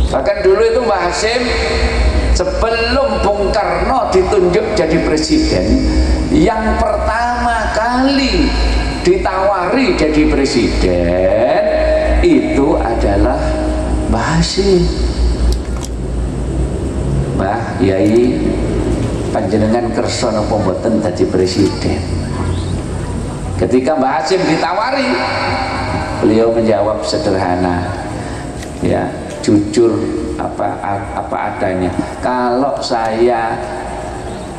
Bahkan dulu itu Mbah Hasyim sebelum Bung Karno ditunjuk jadi presiden, yang pertama kali ditawari jadi presiden itu adalah Mbah Hasyim. Mbah Yai, panjenengan kersa napa mboten dadi presiden? Ketika Mbah Hasyim ditawari, beliau menjawab sederhana, ya, jujur apa adanya. Kalau saya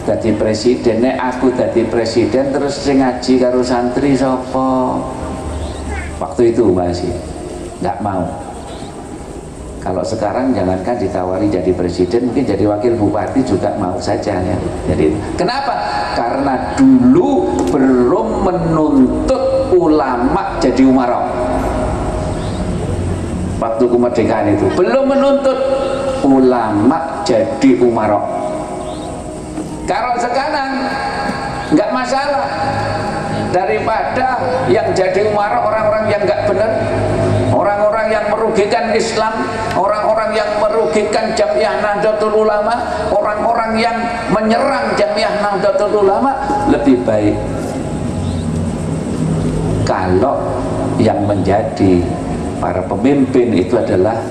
jadi presiden, aku jadi presiden terus sing ngaji karo santri sapa? Waktu itu Mbah Hasyim nggak mau. Kalau sekarang jangankan ditawari jadi presiden, mungkin jadi wakil bupati juga mau saja ya. Jadi kenapa? Karena dulu belum menuntut ulama jadi umarok. Waktu kemerdekaan itu belum menuntut ulama jadi umarok. Kalau sekarang nggak masalah, daripada yang jadi umarok orang-orang yang nggak benar, orang-orang yang merugikan Islam, orang-orang yang merugikan Jamiah Nahdlatul Ulama, orang-orang yang menyerang Jamiah Nahdlatul Ulama, lebih baik kalau yang menjadi para pemimpin itu adalah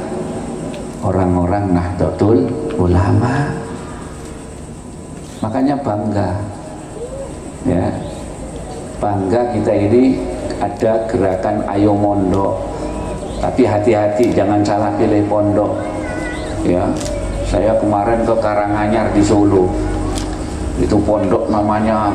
orang-orang Nahdlatul Ulama. Makanya bangga, ya, bangga kita ini ada gerakan Ayo Mondok. Tapi hati-hati, jangan salah pilih pondok. Ya, saya kemarin ke Karanganyar di Solo. Itu pondok namanya,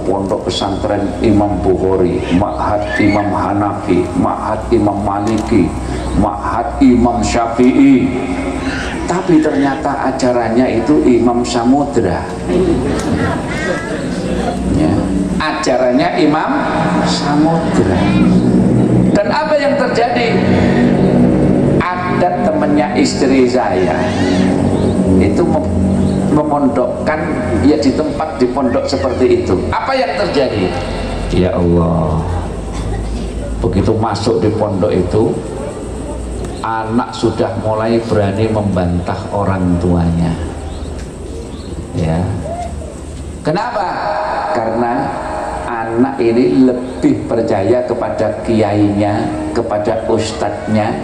pondok pesantren Imam Bukhari, Ma'had Imam Hanafi, Ma'had Imam Maliki, Ma'had Imam Syafi'i. Tapi ternyata acaranya itu Imam Samudra. Ya, acaranya Imam Samudra. Dan apa yang terjadi? Ada temannya istri saya itu memondokkan ya di tempat di pondok seperti itu. Apa yang terjadi? Ya Allah, begitu masuk di pondok itu, anak sudah mulai berani membantah orang tuanya. Ya, kenapa? Karena anak ini lebih percaya kepada kiainya, kepada ustadznya,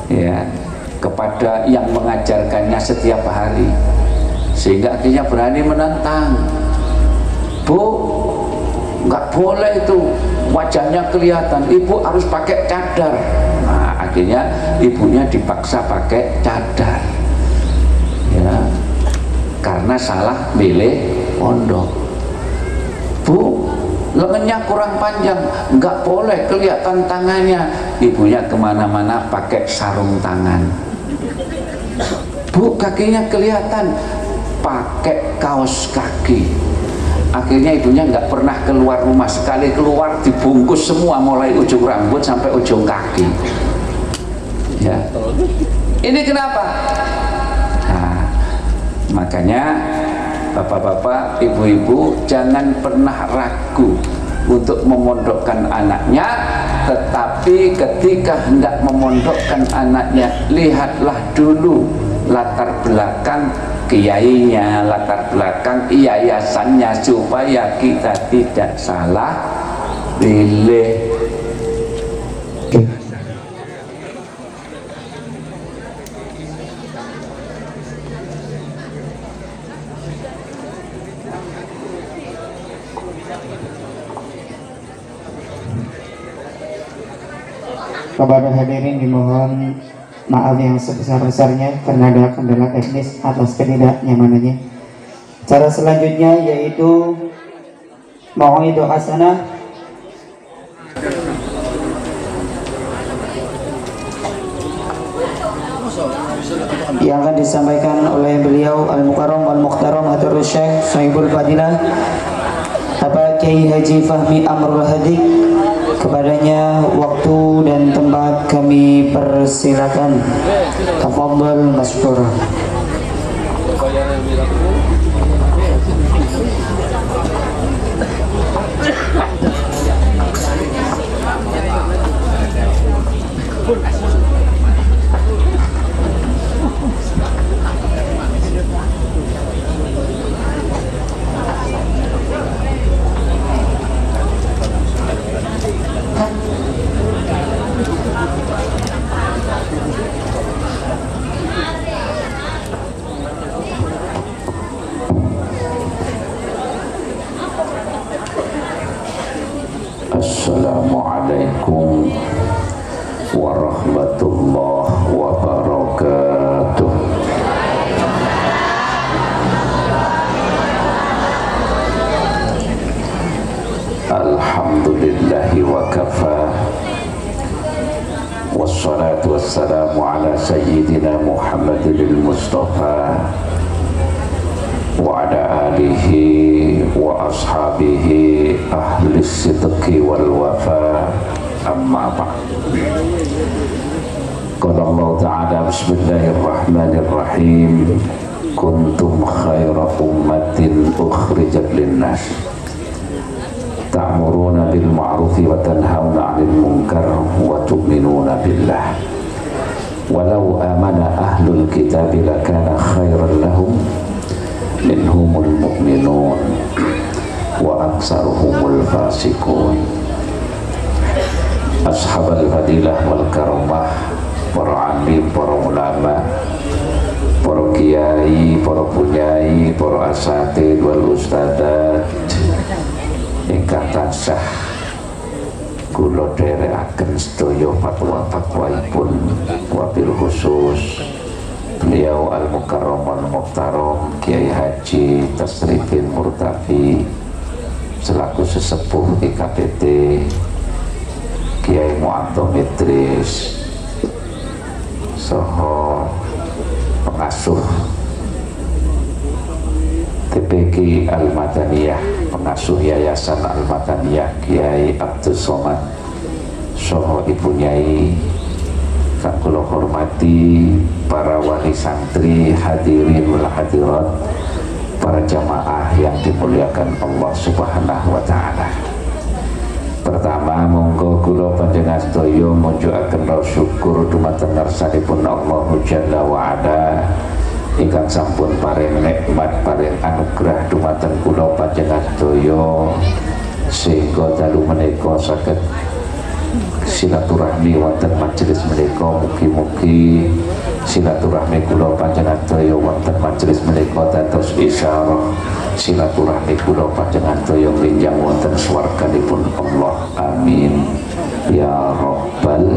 ya, kepada yang mengajarkannya setiap hari, sehingga akhirnya berani menentang. Bu, nggak boleh itu, wajahnya kelihatan, ibu harus pakai cadar. Nah, akhirnya ibunya dipaksa pakai cadar, ya, karena salah milih pondok. Bu, lengannya kurang panjang, nggak boleh kelihatan tangannya. Ibunya kemana-mana pakai sarung tangan. Bu, kakinya kelihatan, pakai kaos kaki. Akhirnya ibunya nggak pernah keluar rumah, sekali keluar dibungkus semua, mulai ujung rambut sampai ujung kaki. Ya, ini kenapa? Nah, makanya bapak-bapak, ibu-ibu, jangan pernah ragu untuk memondokkan anaknya. Tetapi ketika hendak memondokkan anaknya, lihatlah dulu latar belakang kiainya, latar belakang yayasannya, supaya kita tidak salah pilih. Kepada hadirin dimohon maaf yang sebesar-besarnya karena ada kendala teknis atas ketidaknyamanannya. Cara selanjutnya yaitu mau'idul hasanah yang akan disampaikan oleh beliau Al-Mukarram Al-Mukhtaram Hatur Syekh Sahibul Fadilah Bapak Kiai Haji Fahmi Amrul Hadi. Kepadanya waktu dan tempat kami persilakan. Tafadhal masykur. على سيدنا محمد المصطفى وعلى آله وأصحابه أهل الصدق والوفاء أما بعد. قال الله تعالى بسم الله الرحمن الرحيم كنتم خير أمة أخرجت للناس ta'muruna bil ma'rufi wa tanhauna 'anil munkar wa tu'minuna billah walau amana ahlul kitabi lakana khairan lahum minhumul mu'minun wa aksaruhumul fasiqun. Ashabal fadilah wal karamah, para alim, para ulama, para kiai, para bunyai, para asatid wal ustadzat ingkang tansah kula dherekaken sedaya fatwa-fatwaipun, wabil khusus beliau Al-Mukarram Al-Muhtaram Kiai Haji Tasrifin Murtafi selaku sesepuh IKPT, Kiai Mu'adham Idris saha pengasuh TPQ Al-Madaniyah, pengasuh Yayasan Al-Madaniyah Kiai Abdul Somad saha Ibu Nyai kang kula hormati, para wali santri, hadirin wal hadirat, para jamaah yang dimuliakan Allah Subhanahu wa taala. Pertama monggo kula panjenengan sedaya munjukaken rasa syukur dumateng ngarsanipun Allah Jalla wa Ala ingkang sampun paring nikmat, paring anugerah dumateng kula panjenengan sedaya sehingga dalu menika saged silaturahmi wonten majelis menika. Mugi-mugi silaturahmi kula panjenengan sedaya wonten majelis menika dados isyarah silaturahmi kula panjenengan sedaya minjang wonten swarganipun Allah. Amin ya rabbal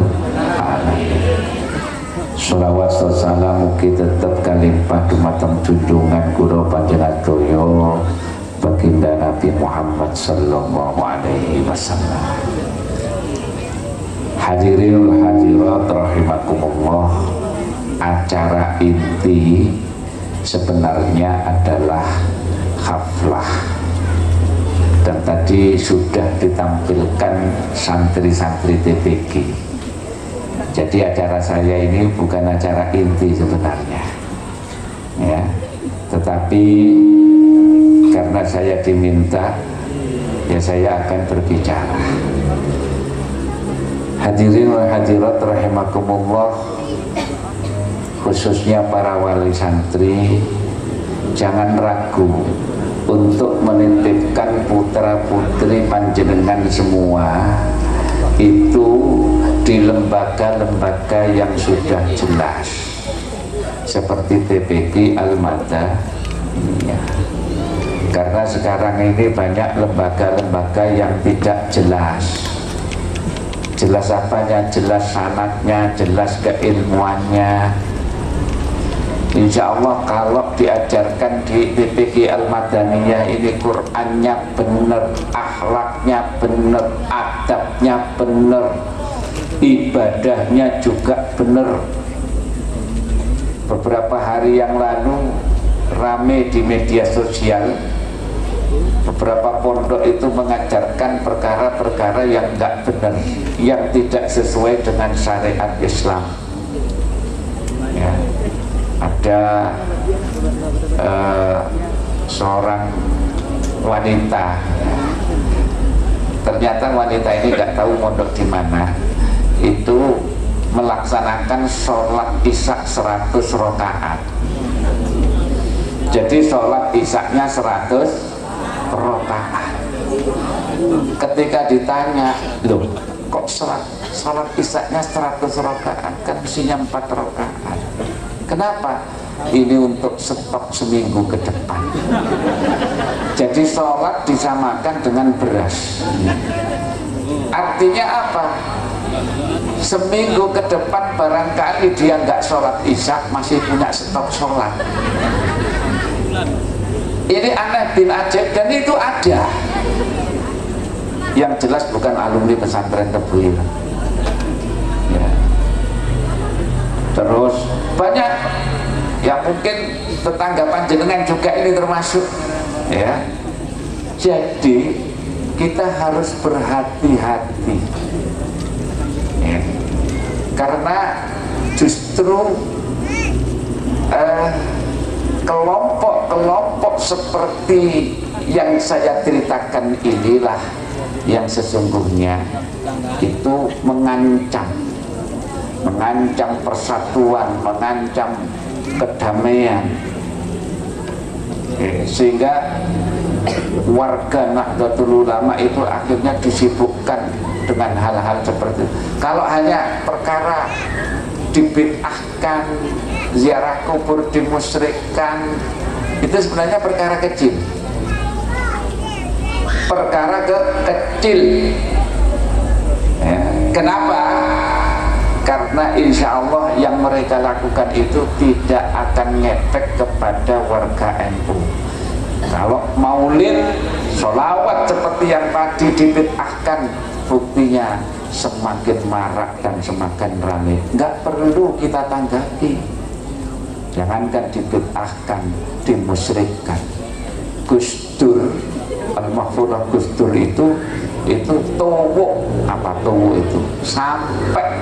alamin. Sholawat salam mugi tetep kalimpah dumateng junjungan kula panjenengan sedaya baginda Nabi Muhammad sallallahu alaihi wasallam. Hadirin hadirat rahimakumullah, acara inti sebenarnya adalah haflah dan tadi sudah ditampilkan santri-santri TPQ. Jadi acara saya ini bukan acara inti sebenarnya ya, tetapi karena saya diminta ya saya akan berbicara. Hadirin wa hadirat rahimakumullah, khususnya para wali santri, jangan ragu untuk menitipkan putra putri panjenengan semua itu di lembaga-lembaga yang sudah jelas seperti TPQ Al-Madaniyah. Karena sekarang ini banyak lembaga-lembaga yang tidak jelas. Jelas apanya? Jelas sanadnya, jelas keilmuannya. Insya Allah kalau diajarkan di TPQ Al-Madaniyah ini Qur'annya benar, akhlaknya benar, adabnya benar, ibadahnya juga benar. Beberapa hari yang lalu rame di media sosial, beberapa pondok itu mengajarkan perkara-perkara yang enggak benar, yang tidak sesuai dengan syariat Islam ya. Ada seorang wanita, ternyata wanita ini enggak tahu mondok di mana, itu melaksanakan sholat isya 100 rakaat. Jadi sholat isyaknya 100 rakaat. Ketika ditanya, loh kok sholat isyaknya 100 rakaat, kan mestinya 4 rakaat, kenapa? Ini untuk stok seminggu ke depan. Jadi sholat disamakan dengan beras. Artinya apa? Seminggu ke depan barangkali dia nggak sholat isya masih punya stok sholat. Ini aneh bin ajab, dan itu ada. Yang jelas bukan alumni pesantren Tebuireng ya. Terus banyak yang mungkin tetangga panjenengan juga ini termasuk ya. Jadi kita harus berhati-hati ya. Karena justru kelompok-kelompok seperti yang saya ceritakan inilah yang sesungguhnya itu mengancam persatuan, mengancam kedamaian, sehingga warga Nahdlatul Ulama itu akhirnya disibukkan dengan hal-hal seperti itu. Kalau hanya perkara dibid'ahkan, ziarah kubur dimusyrikkan, itu sebenarnya perkara kecil, kecil ya. Kenapa? Karena insya Allah yang mereka lakukan itu tidak akan ngefek kepada warga NU. Kalau maulid, sholawat seperti yang tadi dibid'ahkan, buktinya semakin marak dan semakin ramai. Nggak perlu kita tanggapi. Jangankan dibid'ahkan, dimusyrikkan. Gus Dur, Al-Mahfurah Gus Dur itu towuk, apa towuk itu? Sampai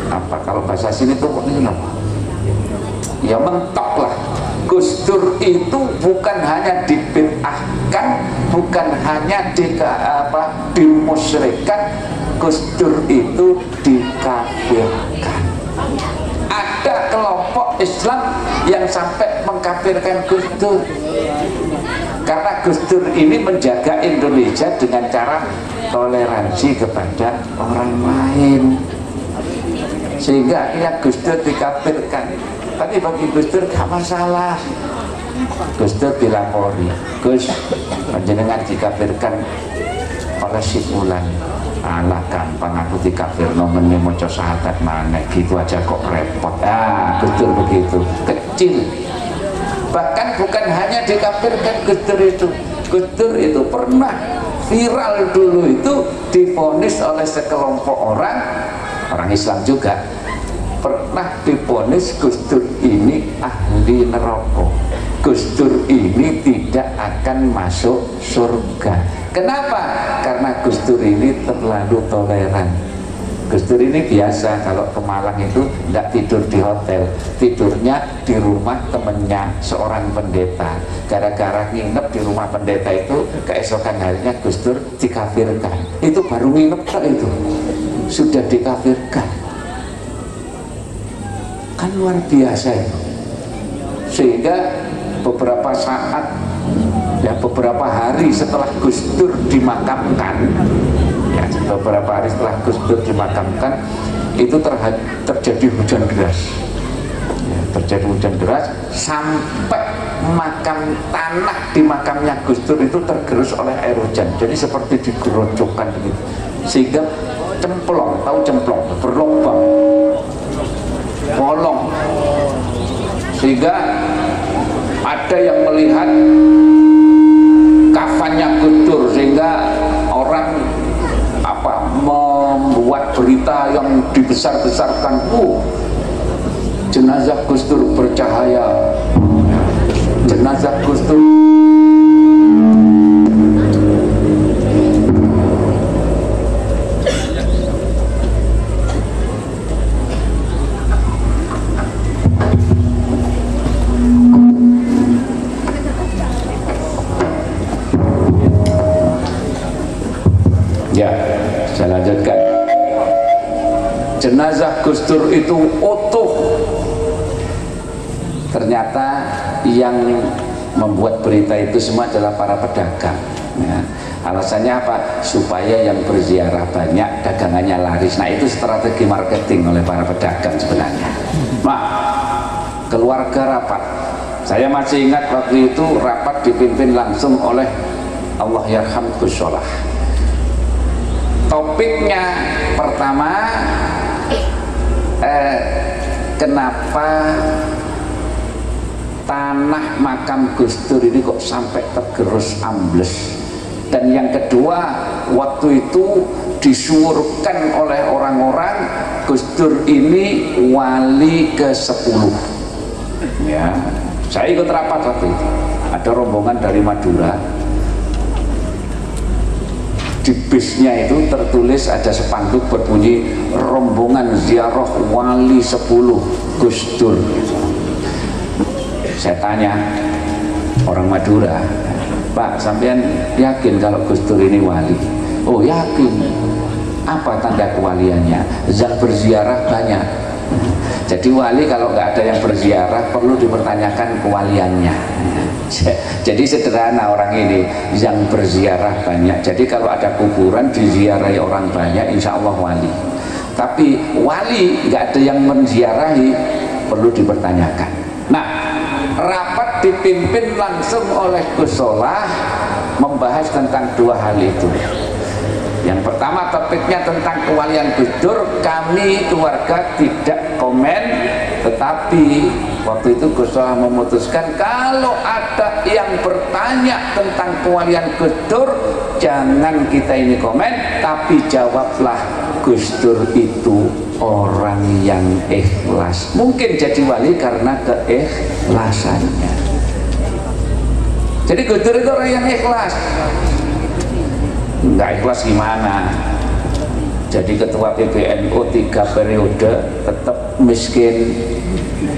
apa kalau bahasa sini towuk ini apa? Ya mentok lah. Gus Dur itu bukan hanya dibid'ahkan, bukan hanya dimusyrikkan, Gus Dur itu dikafirkan. Ada kelompok Islam yang sampai mengkafirkan Gus Dur karena Gus Dur ini menjaga Indonesia dengan cara toleransi kepada orang lain, sehingga akhirnya Gus Dur dikafirkan. Tapi bagi Gus Dur gak masalah. Gus Dur dilapori, Gus, panjenengan dikafirkan oleh si fulan. Alah gampang aku dikafirno meneh maca syahadat maneh, gitu aja kok repot. Gus Dur begitu, kecil. Bahkan bukan hanya dikafirkan Gus Dur itu pernah viral dulu itu divonis oleh sekelompok orang Islam juga, pernah divonis Gus Dur ini ahli neraka, Gus Dur ini tidak akan masuk surga. Kenapa? Karena Gus Dur ini terlalu toleran. Gus Dur ini biasa kalau ke Malang itu tidak tidur di hotel, tidurnya di rumah temennya seorang pendeta. Gara-gara nginep di rumah pendeta itu, keesokan harinya Gus Dur dikafirkan. Itu baru nginep itu sudah dikafirkan. Kan luar biasa itu. Sehingga beberapa saat, ya beberapa hari setelah Gus Dur dimakamkan, ya beberapa hari setelah Gus Dur dimakamkan, itu terjadi hujan deras, ya, terjadi hujan deras sampai tanah di makamnya Gus Dur itu tergerus oleh air hujan. Jadi seperti digerojokkan begitu, sehingga cemplong, tahu cemplong, berlubang, bolong, sehingga ada yang melihat kafannya Gus Dur, sehingga orang membuat berita yang dibesar-besarkan, jenazah Gus Dur bercahaya, jenazah Gus Dur. Ya, saya lanjutkan. Jenazah Gus Dur itu utuh. Ternyata yang membuat berita itu semua adalah para pedagang. Ya. Alasannya apa? Supaya yang berziarah banyak, dagangannya laris. Nah, itu strategi marketing oleh para pedagang sebenarnya. Nah, keluarga rapat. Saya masih ingat waktu itu rapat dipimpin langsung oleh Allahyarham Gus Solah. Topiknya pertama, kenapa tanah makam Gus Dur ini kok sampai tergerus ambles, Dan yang kedua, waktu itu disuurkan oleh orang-orang Gus Dur ini wali ke-10. Ya, saya ikut rapat waktu itu. Ada rombongan dari Madura. Di bisnya itu tertulis, ada spanduk berbunyi rombongan ziarah wali 10 Gus Dur. Saya tanya orang Madura, Pak, sampean yakin kalau Gus Dur ini wali? Oh yakin. Apa tanda kewaliannya? Zat berziarah banyak. Jadi wali kalau nggak ada yang berziarah perlu dipertanyakan kewaliannya. Jadi sederhana orang ini, yang berziarah banyak. Jadi kalau ada kuburan diziarahi orang banyak, insya Allah wali. Tapi wali nggak ada yang menziarahi, perlu dipertanyakan. Nah, rapat dipimpin langsung oleh Gus Solah membahas tentang dua hal itu. Yang pertama topiknya tentang kewalian Gus Dur. Kami keluarga tidak komen, tetapi waktu itu Gus Solah memutuskan kalau ada yang bertanya tentang kewalian Gus Dur, jangan kita ini komen, tapi jawablah Gus Dur itu orang yang ikhlas. Mungkin jadi wali karena keikhlasannya. Jadi Gus Dur itu orang yang ikhlas. Enggak ikhlas gimana? Jadi ketua PBNU 3 periode tetap miskin,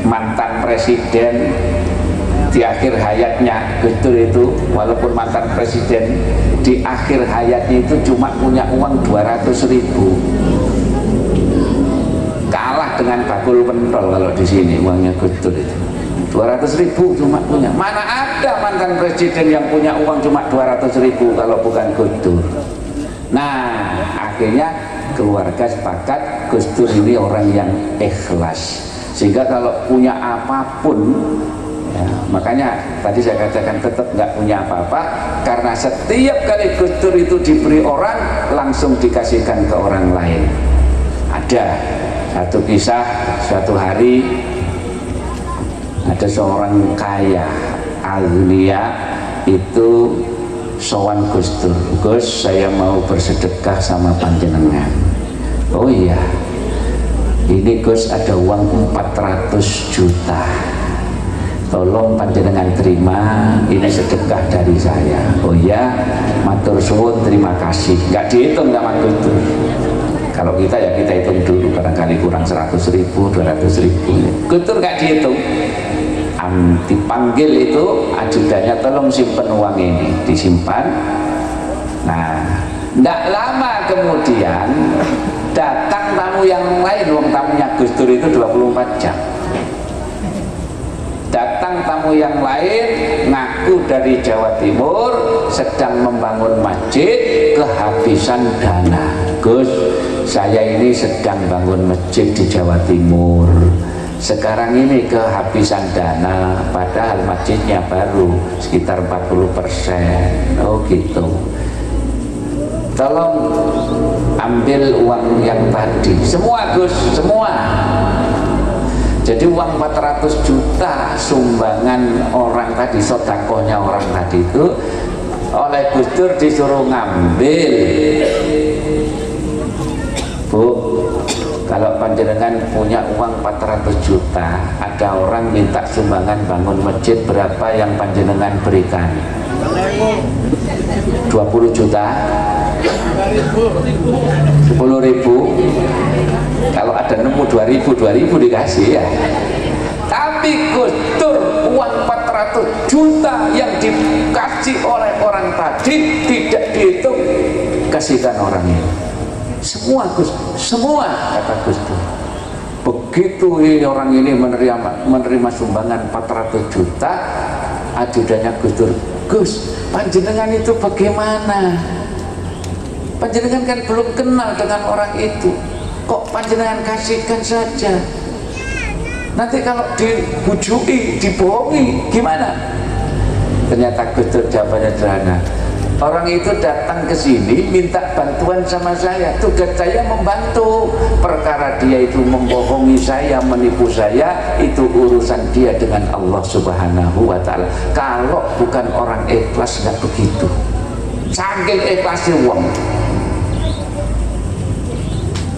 mantan presiden di akhir hayatnya. Gus Dur itu walaupun mantan presiden, di akhir hayatnya itu cuma punya uang 200.000. Kalah dengan bakul pentol kalau di sini uangnya Gus Dur itu 200.000 cuma punya. Mana ada mantan presiden yang punya uang cuma 200.000 kalau bukan Gus Dur. Nah, akhirnya keluarga sepakat Gus Dur ini orang yang ikhlas, sehingga kalau punya apapun ya, makanya tadi saya katakan tetap nggak punya apa-apa, karena setiap kali Gus Dur itu diberi orang langsung dikasihkan ke orang lain. Ada satu kisah, suatu hari ada seorang kaya agnia itu sowan Gus Dur, Gus saya mau bersedekah sama panjenengan. Oh iya, ini Gus ada uang 400 juta, tolong panjenengan terima, ini sedekah dari saya. Oh iya, matur suwun, terima kasih. Nggak dihitung sama Gus Dur. Kalau kita ya kita hitung dulu, barangkali kurang 100.000, 200.000. Gus Dur nggak dihitung. Dipanggil itu ajudannya, tolong simpen uang ini, disimpan. Nah, tidak lama kemudian datang tamu yang lain. Uang tamunya Gus Dur itu 24 jam. Datang tamu yang lain ngaku dari Jawa Timur, sedang membangun masjid, kehabisan dana. Gus, saya ini sedang bangun masjid di Jawa Timur, sekarang ini kehabisan dana, padahal masjidnya baru sekitar 40%. Oh gitu, tolong ambil uang yang tadi semua Gus, semua. Jadi uang 400 juta sumbangan orang tadi, sodakohnya orang tadi itu oleh Gus Dur disuruh ngambil. Bu, kalau panjenengan punya uang 400 juta, ada orang minta sumbangan bangun masjid, berapa yang panjenengan berikan? 20 juta? 10.000? Kalau ada nemu 2.000 dikasih ya. Tapi Gus Dur uang 400 juta yang dikasih oleh orang tadi tidak dihitung, kasihkan orang ini. Semua Gus, semua, kata Gus Dur. Begitu ini orang ini menerima sumbangan 400 juta, ajudannya Gus Dur, Gus, panjenengan itu bagaimana? Panjenengan kan belum kenal dengan orang itu, kok panjenengan kasihkan saja? Nanti kalau dibujui, dibohongi, gimana? Ternyata Gus Dur jawabannya sederhana. Orang itu datang ke sini minta bantuan sama saya, tugas saya membantu. Perkara dia itu membohongi saya, menipu saya, itu urusan dia dengan Allah Subhanahu wa Ta'ala. Kalau bukan orang ikhlas nggak begitu. saking ikhlasnya wong.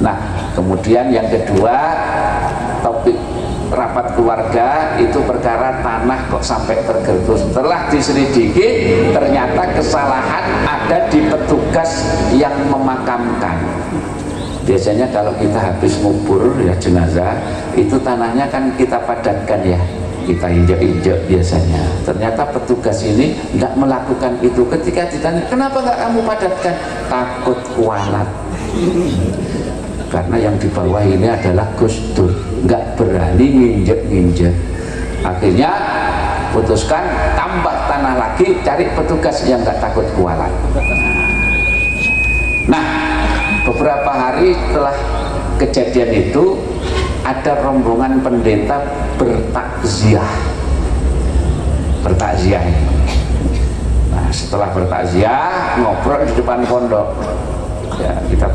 Nah, kemudian yang kedua, topik rapat keluarga itu perkara tanah kok sampai tergerus. Setelah diselidiki, ternyata kesalahan ada di petugas yang memakamkan. Biasanya kalau kita habis ngubur ya jenazah, itu tanahnya kan kita padatkan ya, kita injak-injak biasanya. Ternyata petugas ini tidak melakukan itu. Ketika ditanya, kenapa nggak kamu padatkan? Takut kualat. Karena yang di bawah ini adalah Gus Dur, nggak berani nginjek-nginjek. Akhirnya putuskan tambah tanah lagi, cari petugas yang nggak takut kualat. Nah, beberapa hari setelah kejadian itu ada rombongan pendeta bertakziah. Nah, setelah bertakziah ngobrol di depan pondok. Ya, kita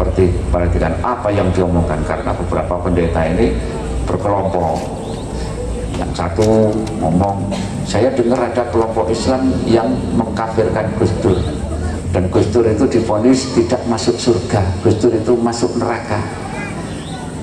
perhatikan apa yang diomongkan, karena beberapa pendeta ini berkelompok. Yang satu ngomong, saya dengar ada kelompok Islam yang mengkafirkan Gus Dur, dan Gus Dur itu divonis tidak masuk surga, Gus Dur itu masuk neraka.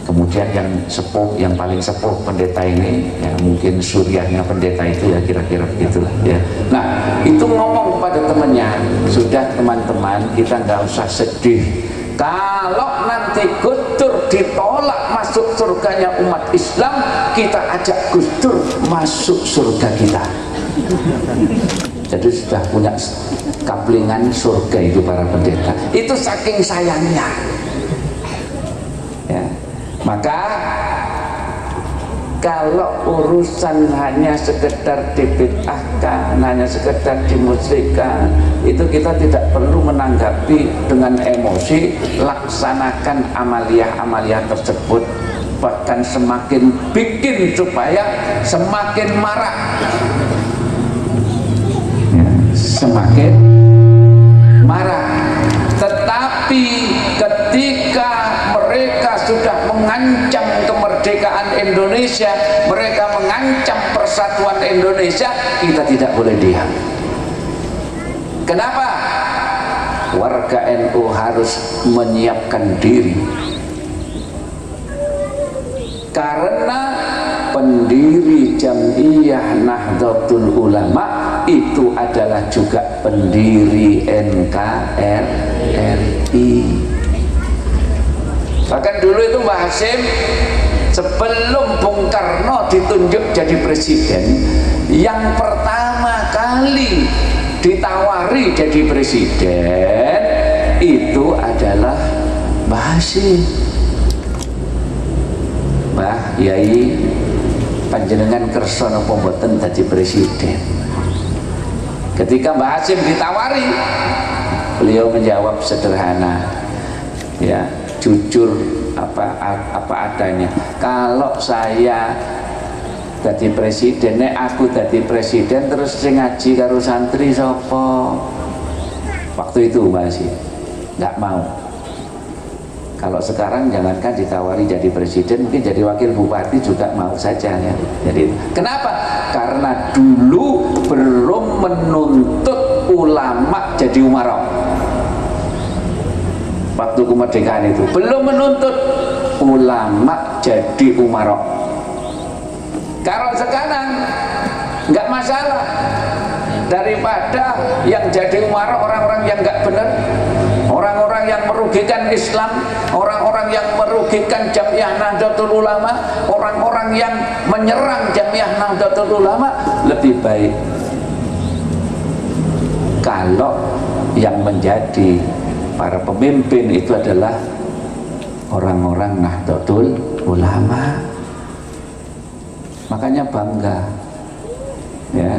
Kemudian yang sepuh, yang paling sepuh pendeta ini, ya mungkin suriahnya pendeta itu ya, kira-kira begitulah ya. Nah, itu ngomong kepada temannya, sudah teman-teman, kita nggak usah sedih. Kalau nanti Gus Dur ditolak masuk surganya umat Islam, kita ajak Gus Dur masuk surga kita. Jadi sudah punya kaplingan surga itu para pendeta. Itu saking sayangnya. Ya. Maka kalau urusan hanya sekedar dibid'ahkan, hanya sekedar dimusyrikan, itu kita tidak perlu menanggapi dengan emosi. Laksanakan amaliyah-amaliyah tersebut, bahkan semakin bikin supaya semakin marak ya, semakin marak. Tetapi ketika mereka sudah mengancam kemerdekaan Indonesia, mereka mengancam persatuan Indonesia, kita tidak boleh diam. Kenapa? Warga NU harus menyiapkan diri, karena pendiri Jam'iyah Nahdlatul Ulama itu adalah juga pendiri NKRI. Bahkan dulu itu Mbah Hasyim sebelum Bung Karno ditunjuk jadi presiden, yang pertama kali ditawari jadi presiden itu adalah Mbah Hasyim. Mbah Yai, panjenengan kersa napa mboten dadi presiden? Ketika Mbah Hasyim ditawari, beliau menjawab sederhana, ya, jujur apa adanya. Kalau saya jadi presiden, aku jadi presiden terus sing ngaji karo santri sapa? Waktu itu Mbah Hasyim nggak mau. Kalau sekarang jangankan ditawari jadi presiden, mungkin jadi wakil bupati juga mau saja ya. Jadi kenapa? Karena dulu belum menuntut ulama jadi umara. Waktu kemerdekaan itu belum menuntut ulama jadi umara. Kalau sekarang nggak masalah, daripada yang jadi umara orang-orang yang nggak benar, orang-orang yang merugikan Islam, orang-orang yang merugikan Jam'iyah Nahdlatul Ulama, orang-orang yang menyerang Jam'iyah Nahdlatul Ulama, lebih baik kalau yang menjadi para pemimpin itu adalah orang-orang Nahdlatul Ulama. Makanya bangga ya,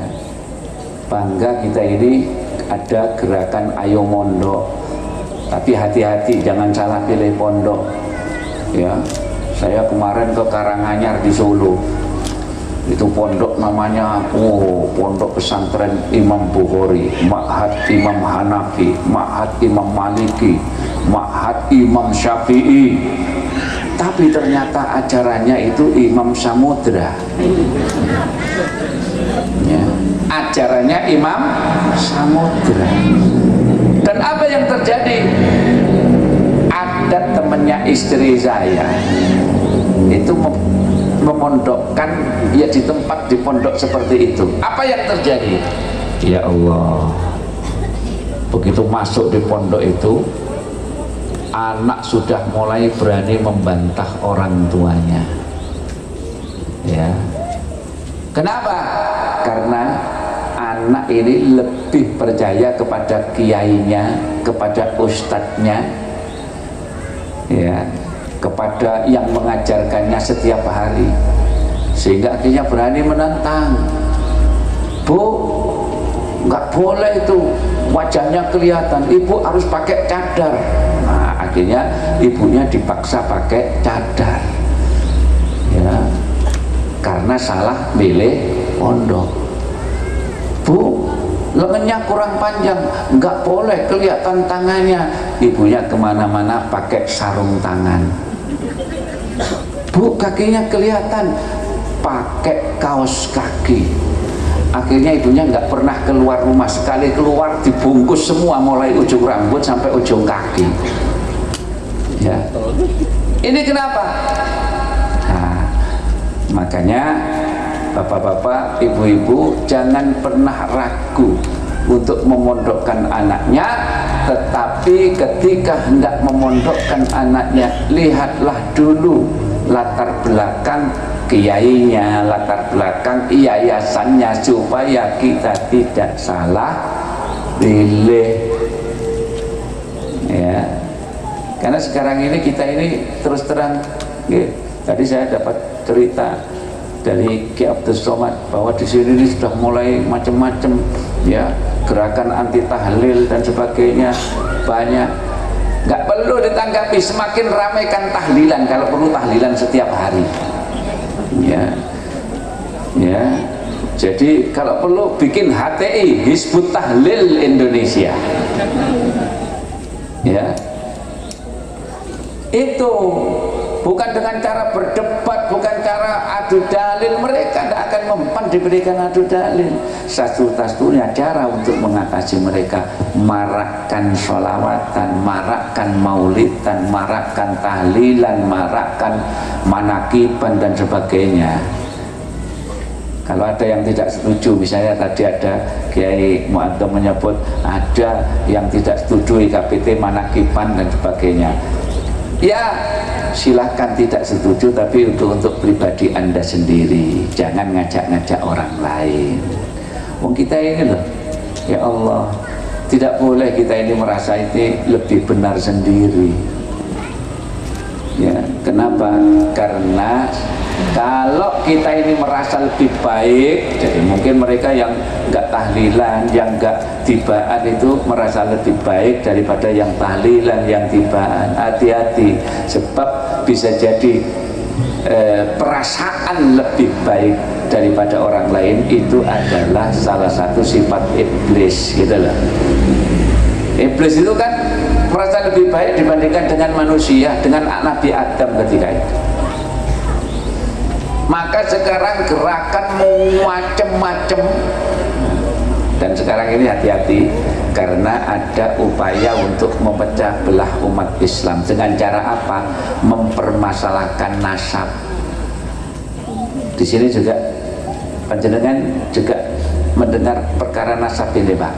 bangga kita ini ada gerakan Ayo Mondok. Tapi hati-hati, jangan salah pilih pondok ya. Saya kemarin ke Karanganyar di Solo, itu pondok namanya pondok pesantren Imam Bukhari, Ma'had Imam Hanafi, Ma'had Imam Maliki, Ma'had Imam Syafi'i. Tapi ternyata ajarannya itu Imam Samudra ya, ajarannya Imam Samudra. Dan Dan apa yang terjadi? Ada temannya istri saya itu memondokkan ya di tempat di pondok seperti itu. Apa yang terjadi? Ya Allah, begitu masuk di pondok itu, anak sudah mulai berani membantah orang tuanya. Ya, kenapa? Karena anak ini lebih percaya kepada kiainya, kepada ustadznya, ya, kepada yang mengajarkannya setiap hari, sehingga akhirnya berani menentang. Bu, nggak boleh itu, wajahnya kelihatan, ibu harus pakai cadar. Nah, akhirnya ibunya dipaksa pakai cadar, ya, karena salah milih pondok. Bu, lengannya kurang panjang, nggak boleh kelihatan tangannya. Ibunya kemana-mana pakai sarung tangan. Bu, kakinya kelihatan, pakai kaos kaki. Akhirnya ibunya nggak pernah keluar rumah, sekali keluar dibungkus semua, mulai ujung rambut sampai ujung kaki. Ya, ini kenapa? Nah, makanya bapak-bapak, ibu-ibu, jangan pernah ragu untuk memondokkan anaknya. Tetapi ketika hendak memondokkan anaknya, lihatlah dulu latar belakang kiainya, latar belakang yayasannya, supaya kita tidak salah pilih. Ya, karena sekarang ini kita ini terus terang, ya, tadi saya dapat cerita dari Ki Abdul Somad bahwa di sini ini sudah mulai macam-macam, ya, gerakan anti tahlil dan sebagainya banyak. Nggak perlu ditanggapi, semakin ramaikan tahlilan, kalau perlu tahlilan setiap hari. Ya, ya. Jadi kalau perlu bikin HTI, Hizbut Tahlil Indonesia. Ya, itu bukan dengan cara berdebat, bukan cara adu dalil. Mereka tidak akan mempan diberikan adu dalil. Satu-satunya cara untuk mengatasi mereka, marakkan sholawatan, marakkan maulidan, marakkan tahlilan, marakkan manakiban dan sebagainya. Kalau ada yang tidak setuju, misalnya tadi ada Kiai Mu'adzam menyebut ada yang tidak setuju IKPT, manakiban dan sebagainya. Ya, silahkan tidak setuju, tapi untuk pribadi Anda sendiri, jangan ngajak-ngajak orang lain. Wong kita ini loh, ya Allah, tidak boleh kita ini merasa ini lebih benar sendiri. Ya, kenapa? Karena kalau kita ini merasa lebih baik, jadi mungkin mereka yang enggak tahlilan, yang enggak tibaan itu merasa lebih baik daripada yang tahlilan, yang tibaan. Hati-hati, sebab bisa jadi perasaan lebih baik daripada orang lain itu adalah salah satu sifat iblis, gitu loh. Iblis itu kan merasa lebih baik dibandingkan dengan manusia, dengan Nabi Adam ketika itu. Maka sekarang gerakan macam-macam, dan sekarang ini hati-hati karena ada upaya untuk memecah belah umat Islam. Dengan cara apa? Mempermasalahkan nasab. Di sini juga panjenengan juga mendengar perkara nasab ini, Pak.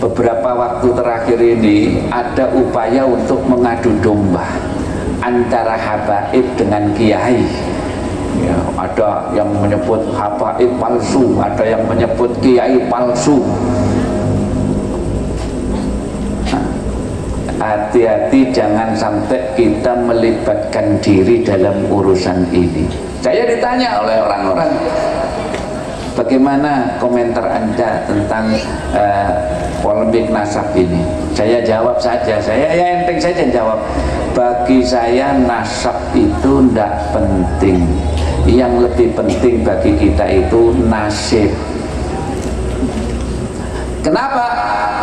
Beberapa waktu terakhir ini ada upaya untuk mengadu domba antara habaib dengan kiai. Ya, ada yang menyebut habaib palsu, ada yang menyebut kiai palsu. Hati-hati, jangan sampai kita melibatkan diri dalam urusan ini. Saya ditanya oleh orang-orang, bagaimana komentar Anda tentang polemik nasab ini? Saya jawab saja, saya ya enteng saja jawab. Bagi saya nasab itu tidak penting. Yang lebih penting bagi kita itu nasib. Kenapa?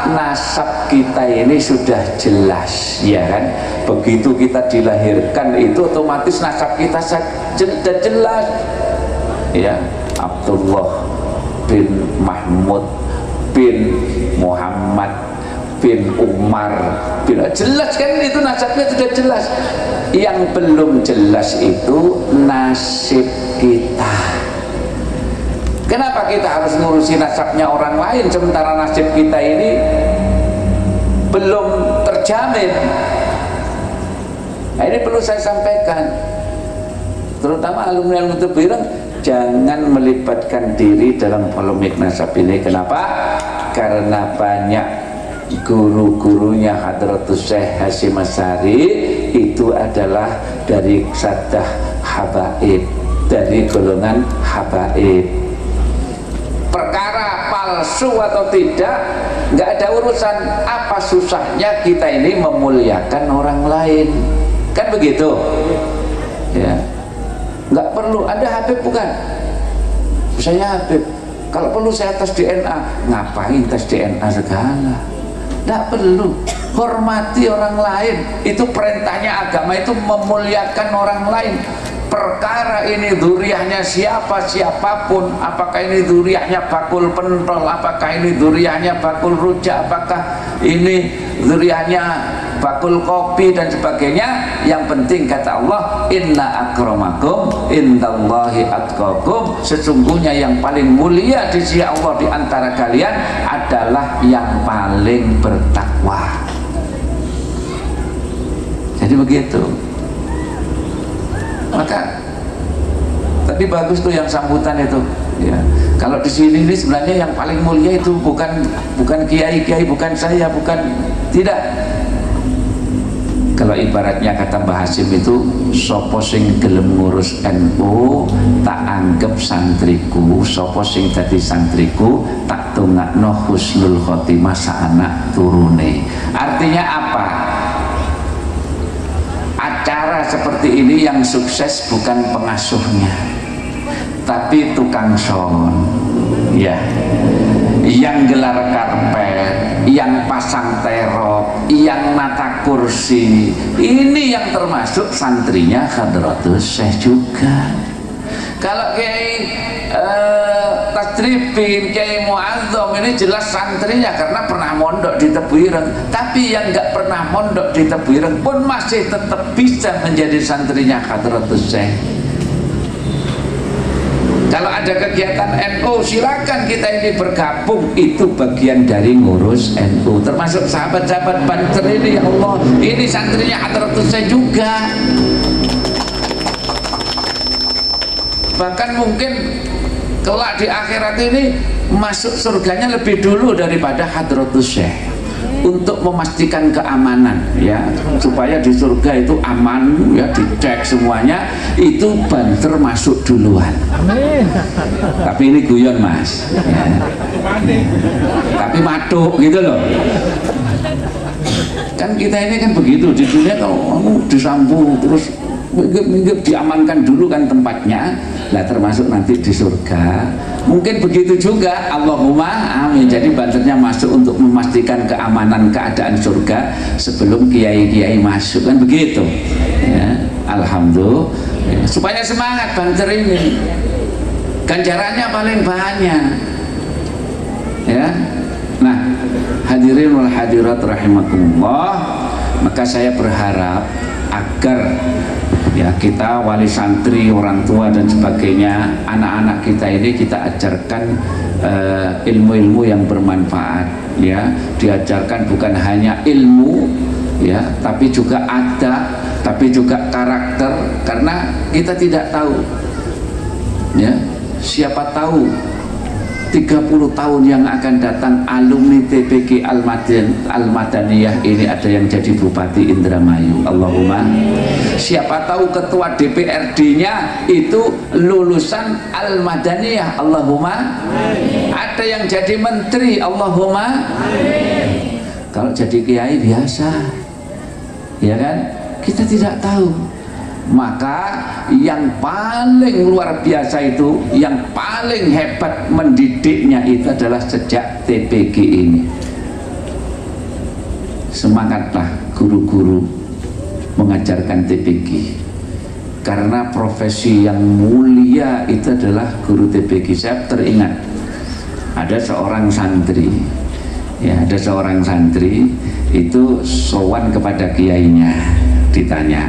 Nasab kita ini sudah jelas, ya kan? Begitu kita dilahirkan itu otomatis nasab kita sudah jelas. Ya, Abdullah bin Mahmud bin Muhammad bin Umar bin, jelas kan itu nasabnya sudah jelas. Yang belum jelas itu nasib kita. Kenapa kita harus ngurusi nasabnya orang lain sementara nasib kita ini belum terjamin? Nah, ini perlu saya sampaikan, terutama alumni Al-Mutabirah, jangan melibatkan diri dalam polemik nasab ini. Kenapa? Karena banyak guru-gurunya Hadratus Syekh Hasyim Asy'ari itu adalah dari sadah habaib, dari golongan habaib. Perkara palsu atau tidak nggak ada urusan. Apa susahnya kita ini memuliakan orang lain, kan begitu ya? Nggak perlu ada Habib, bukan saya Habib, kalau perlu saya tes DNA. Ngapain tes DNA segala? Nggak perlu. Hormati orang lain, itu perintahnya agama, itu memuliakan orang lain. Perkara ini dzuriyahnya siapapun, apakah ini dzuriyahnya bakul pentol, apakah ini dzuriyahnya bakul rujak, apakah ini dzuriyahnya bakul kopi dan sebagainya, yang penting kata Allah, inna akramakum indallahi atqakum, sesungguhnya yang paling mulia di sisi Allah di antara kalian adalah yang paling bertakwa. Jadi begitu. Maka tadi bagus tuh yang sambutan itu ya. Kalau di sini ini sebenarnya yang paling mulia itu bukan kiai-kiai, bukan saya, bukan, tidak. Kalau ibaratnya kata Mbah Hasyim itu, sopo sing gelem ngurus NU tak anggap santriku, sopo sing dadi santriku tak tungakno husnul khotimah saanak turune. Artinya apa? Acara seperti ini yang sukses bukan pengasuhnya, tapi tukang son, ya, yang gelar karpet, yang pasang terop, yang nata kursi. Ini yang termasuk santrinya Hadratus Syekh juga. Kalau Kiai Tasrifin, Kiai Muazzam ini jelas santrinya karena pernah mondok di Tebu Ireng. Tapi yang nggak pernah mondok di Tebu Ireng pun masih tetap bisa menjadi santrinya Hadratus Syekh. Kalau ada kegiatan NU silakan kita ini bergabung, itu bagian dari ngurus NU. Termasuk sahabat-sahabat Banten ini, ya Allah, ini santrinya Hadratus Syekh juga. Bahkan mungkin kelak di akhirat ini masuk surganya lebih dulu daripada Hadratus Syekh, untuk memastikan keamanan ya, supaya di surga itu aman ya, dicek semuanya, itu banter masuk duluan. Tapi ini guyon mas ya. Tapi matuk gitu loh. Kan kita ini kan begitu di dunia, kalau disambung terus minggir diamankan dulu kan tempatnya lah, termasuk nanti di surga mungkin begitu juga. Allahumma amin. Jadi banternya masuk untuk memastikan keamanan keadaan surga sebelum kiai-kiai masuk, kan begitu ya. Alhamdulillah ya. Supaya semangat banter ini, ganjarannya paling banyak ya. Nah, hadirin wal hadirat rahimakumullah, maka saya berharap agar ya kita wali santri, orang tua dan sebagainya, anak-anak kita ini kita ajarkan ilmu-ilmu yang bermanfaat ya, diajarkan bukan hanya ilmu ya, tapi juga adab, tapi juga karakter, karena kita tidak tahu ya, siapa tahu 30 tahun yang akan datang alumni TPQ Al-Madaniyah ini ada yang jadi Bupati Indramayu, Allahumma. Siapa tahu ketua DPRD-nya itu lulusan Al-Madaniyah, Allahumma. Ada yang jadi menteri, Allahumma. Kalau jadi kiai biasa ya kan, kita tidak tahu. Maka yang paling luar biasa itu, yang paling hebat mendidiknya itu adalah sejak TPQ ini. Semangatlah guru-guru mengajarkan TPQ, karena profesi yang mulia itu adalah guru TPQ. Saya teringat ada seorang santri Ya, ada seorang santri itu sowan kepada kiainya, ditanya,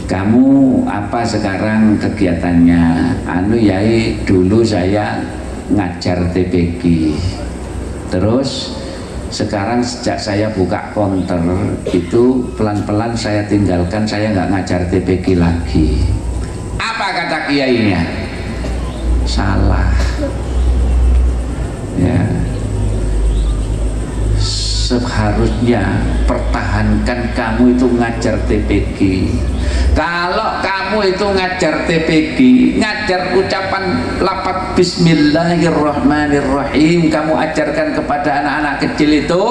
kamu apa sekarang kegiatannya? Anu yai, dulu saya ngajar TPG, terus sekarang sejak saya buka konter itu pelan-pelan saya tinggalkan, saya nggak ngajar TPG lagi. Apa kata kiainya? Salah. Ya, seharusnya pertahankan kamu itu ngajar TPG. Kalau kamu itu ngajar TPG, ngajar ucapan lafaz Bismillahirrahmanirrahim, kamu ajarkan kepada anak-anak kecil itu,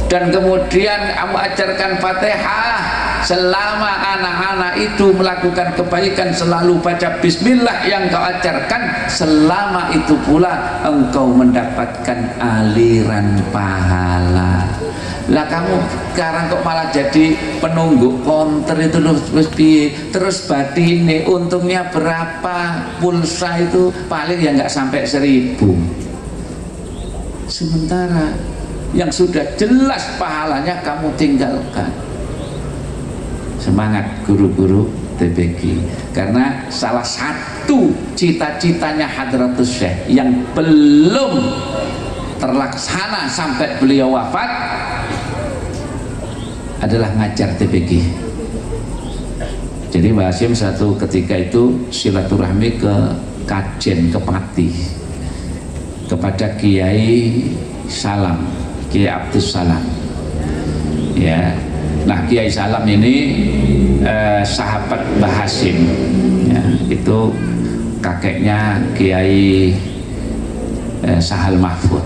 dan kemudian kamu ajarkan Fatihah, selama anak-anak itu melakukan kebaikan selalu baca Bismillah yang kau ajarkan, selama itu pula engkau mendapatkan aliran pahala. Lah kamu sekarang kok malah jadi penungguk konter itu loh, terus batine untungnya berapa, pulsa itu paling ya nggak sampai 1000, sementara yang sudah jelas pahalanya kamu tinggalkan. Semangat guru-guru TPG, karena salah satu cita-citanya Hadratus Syekh yang belum terlaksana sampai beliau wafat adalah ngajar TPG. Jadi Mbah Hasyim satu ketika itu silaturahmi ke Kajen, ke Pati, kepada Kiai Salam, Kiai Abdus Salam. Ya, nah Kiai Salam ini sahabat Mbah Hasyim, ya, itu kakeknya Kiai Sahal Mahfud.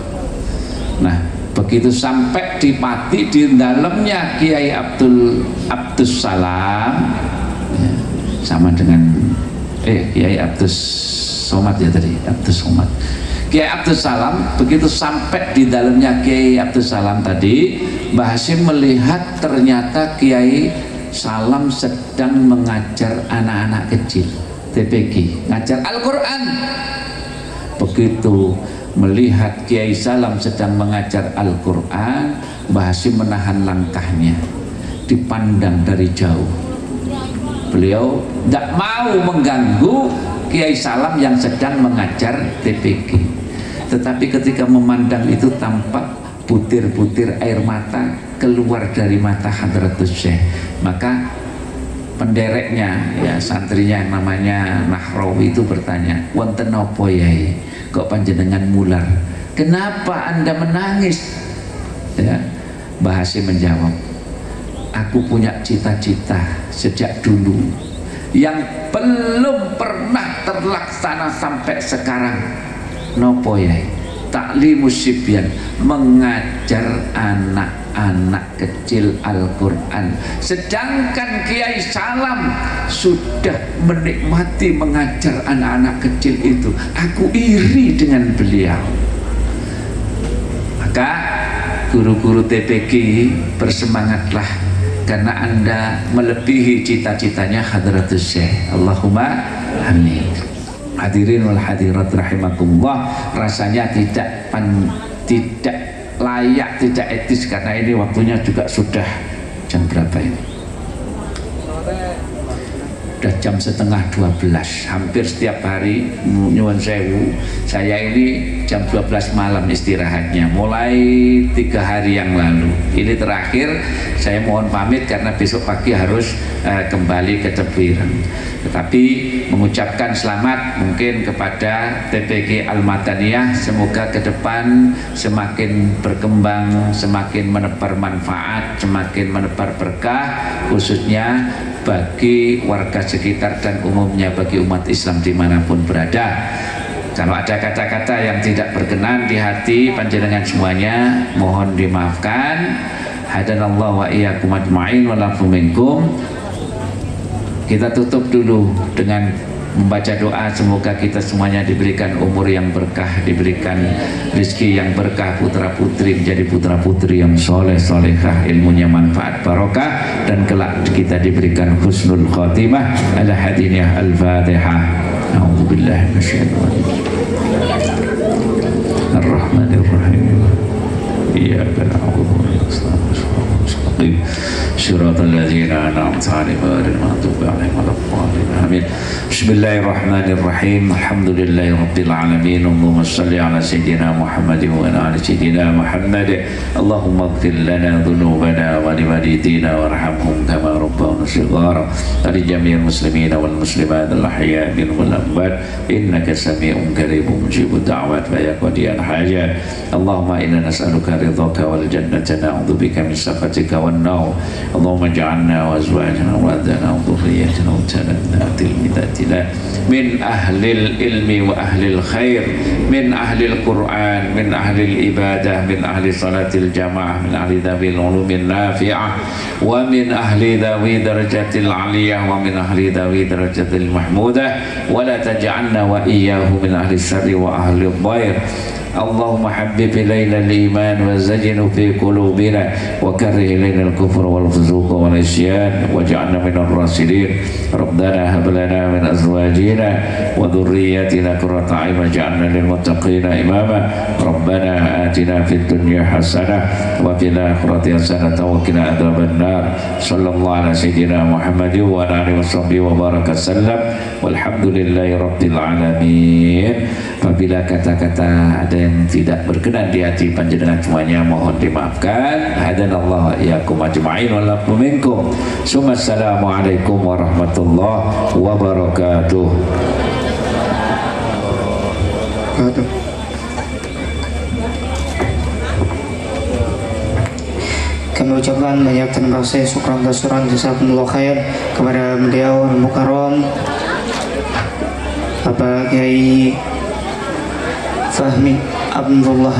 Nah, begitu sampai di Pati, di dalamnya Kiai Abdus Salam, ya, sama dengan Kiai Abdus Somad ya tadi, Abdus Somad. Kiai Abdus Salam, begitu sampai di dalamnya Kiai Abdus Salam tadi, Mbah Hasyim melihat ternyata Kiai Salam sedang mengajar anak-anak kecil TPG, ngajar Al-Quran. Begitu melihat Kiai Salam sedang mengajar Al-Quran, Mbah Hasyim menahan langkahnya, dipandang dari jauh. Beliau tidak mau mengganggu Kiai Salam yang sedang mengajar TPG, tetapi ketika memandang itu tampak butir-butir air mata keluar dari mata Hadratus Syekh. Maka pendereknya, ya santrinya yang namanya Nahrawi itu bertanya, wonten napa yai kok panjenengan mular, kenapa anda menangis? Ya, Mbah Hasyim menjawab, aku punya cita-cita sejak dulu yang belum pernah terlaksana sampai sekarang. Nopo yai? Taklimus sibyan, mengajar anak-anak kecil Al-Quran. Sedangkan Kiai Salam sudah menikmati mengajar anak-anak kecil itu. Aku iri dengan beliau. Maka guru-guru TPG bersemangatlah, karena anda melebihi cita-citanya Hadratus Syekh. Allahumma amin. Hadirin wal hadirat rahimakumullah, rasanya tidak layak, tidak etis, karena ini waktunya juga sudah jam berapa ini? Sudah jam 11:30. Hampir setiap hari nyuwun sewu, saya ini jam 12 malam istirahatnya, mulai 3 hari yang lalu. Ini terakhir saya mohon pamit karena besok pagi harus kembali ke Tepiran. Tetapi mengucapkan selamat mungkin kepada TPG Al-Madaniyah, semoga ke depan semakin berkembang, semakin menebar manfaat, semakin menebar berkah, khususnya bagi warga sekitar dan umumnya bagi umat Islam dimanapun berada. Kalau ada kata-kata yang tidak berkenan di hati panjenengan semuanya, mohon dimaafkan. Hadanallahu wa iyyakum ajma'in wa lafu minkum. Kita tutup dulu dengan membaca doa, semoga kita semuanya diberikan umur yang berkah, diberikan rezeki yang berkah, putra putri menjadi putra putri yang soleh solehah, ilmunya manfaat barokah, dan kelak kita diberikan husnul khotimah. Ala hadiniyah al-fatihah. A'udzubillahi minasyaitonir rajim. Ar-Rahmanir-Rahim. Iyyaka na'budu wa iyyaka nasta'in. Shiratal ladzina an'amta 'alaihim ghairil maghdubi 'alaihim waladdallin. Amin. Bismillahirrahmanirrahim. Alhamdulillahi rabbil alamin. Allahumma shalli ala sayyidina Muhammadin wa ala ali sayyidina Muhammad. Allahumma ighfir lana dhunubana wa liwalidina warhamhum kama rabbawna shighara. Li jami'il muslimina wal muslimat al ahya' minhum wal amwat. Innaka sami'un qaribun mujibud da'wat wa ya qadiyal hajat. Allahumma inna nas'aluka ridhaka wal jannata na'udzubika min sakhatika wan nar. Allahumma ij'alna wa azwajana wa adana wa dhurriyyatina mutanabna tilmidatina min ahlil ilmi wa ahlil khair, min ahlil Quran, min ahlil ibadah, min ahli salatil jamaah, min ahli dhabil ulumin nafi'ah, wa min ahli dhawi darajatil aliyah, wa min ahli dhawi darajatil mahmudah, wa la taj'alna wa iyyahu min ahli syarri wa ahli dhair. Allahumma habbib ilayna al-iman wa zayyinhu fi qulubina wa karrih ilayna al-kufra wal fusuqa wal isyan waj'alna minal rasyidin. Rabbana hab lana min azwajina wa dhurriyyatina qurrata a'yun waj'alna lil muttaqina imama. Rabbana atina fid dunya hasanah wa fil akhirati hasanah wa qina adzabannar. Sallallahu ala sayyidina Muhammadin wa ala alihi washabbihi wa baraka sallam. Walhamdulillahi rabbil alamin. Apabila kata-kata ada yang tidak berkenan di hati panjenengan semuanya mohon dimaafkan. Hadanallahu wa iyyakum ajma'in wa lakum minkum. Assalamualaikum warahmatullahi wabarakatuh. Kami ucapkan banyak terima kasih, syukran kasuran, jazakumullah khair kepada beliau Al-Mukarram Bapak Kiai Fahmi Abdullah